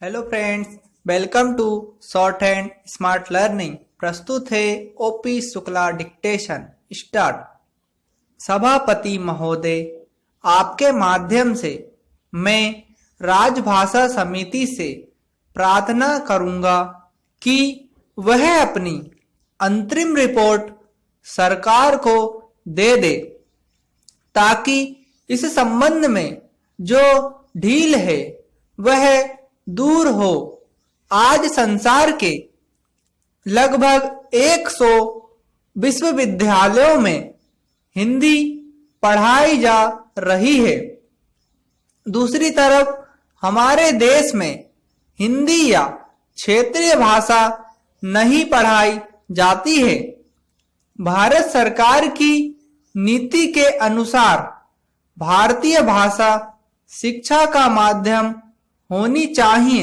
Hello friends, welcome to short hand smart learning. प्रस्तुत है OP Shukla dictation. Start. सभापति महोदय, आपके माध्यम से मैं राजभाषा समिति से प्रार्थना करूंगा कि वह अपनी अंतरिम रिपोर्ट सरकार को दे दे, ताकि इस संबंध में जो ढील है वह दूर हो। आज संसार के लगभग 100 विश्वविद्यालयों में हिंदी पढ़ाई जा रही है। दूसरी तरफ हमारे देश में हिंदी या क्षेत्रीय भाषा नहीं पढ़ाई जाती है। भारत सरकार की नीति के अनुसार भारतीय भाषा शिक्षा का माध्यम होनी चाहिए,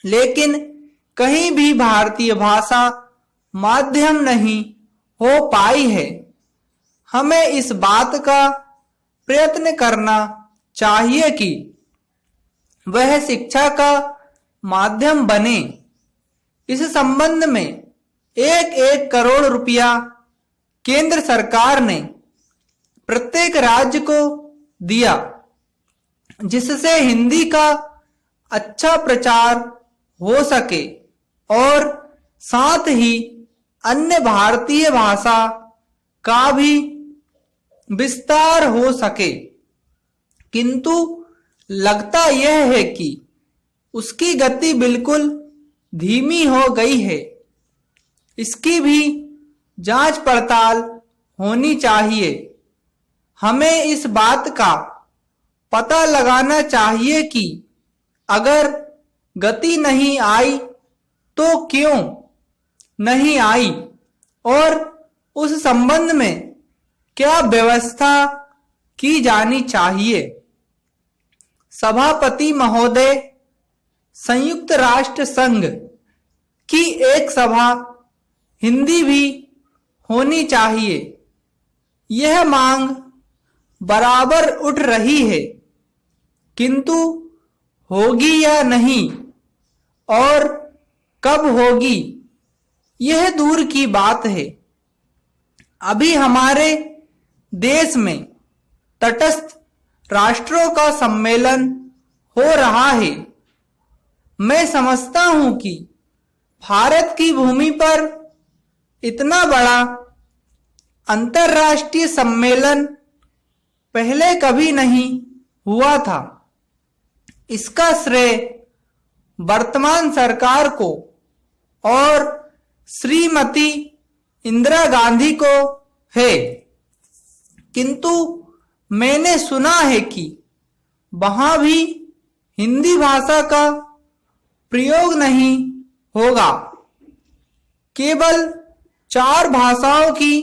लेकिन कहीं भी भारतीय भाषा माध्यम नहीं हो पाई है। हमें इस बात का प्रयत्न करना चाहिए कि वह शिक्षा का माध्यम बने। इस संबंध में 1-1 करोड़ रुपया केंद्र सरकार ने प्रत्येक राज्य को दिया, जिससे हिंदी का अच्छा प्रचार हो सके और साथ ही अन्य भारतीय भाषा का भी विस्तार हो सके। किंतु लगता यह है कि उसकी गति बिल्कुल धीमी हो गई है। इसकी भी जांच पड़ताल होनी चाहिए। हमें इस बात का पता लगाना चाहिए कि अगर गति नहीं आई तो क्यों नहीं आई और उस संबंध में क्या व्यवस्था की जानी चाहिए। सभापति महोदय, संयुक्त राष्ट्र संघ की एक सभा हिंदी भी होनी चाहिए। यह मांग बराबर उठ रही है, किंतु होगी या नहीं और कब होगी यह दूर की बात है। अभी हमारे देश में तटस्थ राष्ट्रों का सम्मेलन हो रहा है। मैं समझता हूं कि भारत की भूमि पर इतना बड़ा अंतर्राष्ट्रीय सम्मेलन पहले कभी नहीं हुआ था। इसका श्रेय वर्तमान सरकार को और श्रीमती इंदिरा गांधी को है। किंतु मैंने सुना है कि वहां भी हिंदी भाषा का प्रयोग नहीं होगा। केवल 4 भाषाओं की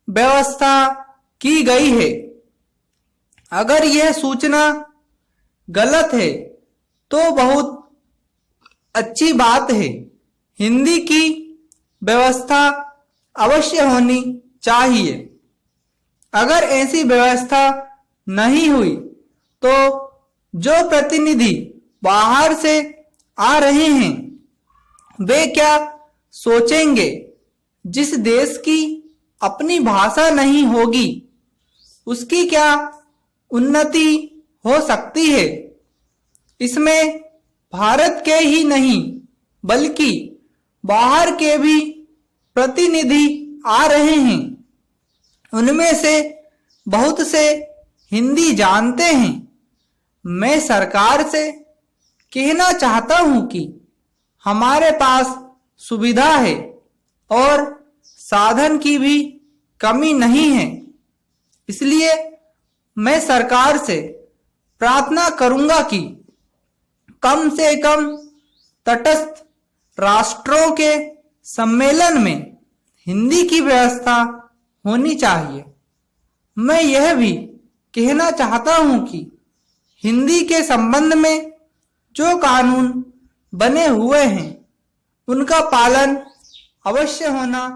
व्यवस्था की गई है। अगर यह सूचना गलत है तो बहुत अच्छी बात है। हिंदी की व्यवस्था अवश्य होनी चाहिए। अगर ऐसी व्यवस्था नहीं हुई तो जो प्रतिनिधि बाहर से आ रहे हैं वे क्या सोचेंगे। जिस देश की अपनी भाषा नहीं होगी उसकी क्या उन्नति हो सकती है। इसमें भारत के ही नहीं बल्कि बाहर के भी प्रतिनिधि आ रहे हैं। उनमें से बहुत से हिंदी जानते हैं। मैं सरकार से कहना चाहता हूं कि हमारे पास सुविधा है और साधन की भी कमी नहीं है। इसलिए मैं सरकार से प्रार्थना करूंगा कि कम से कम तटस्थ राष्ट्रों के सम्मेलन में हिंदी की व्यवस्था होनी चाहिए। मैं यह भी कहना चाहता हूं कि हिंदी के संबंध में जो कानून बने हुए हैं उनका पालन अवश्य होना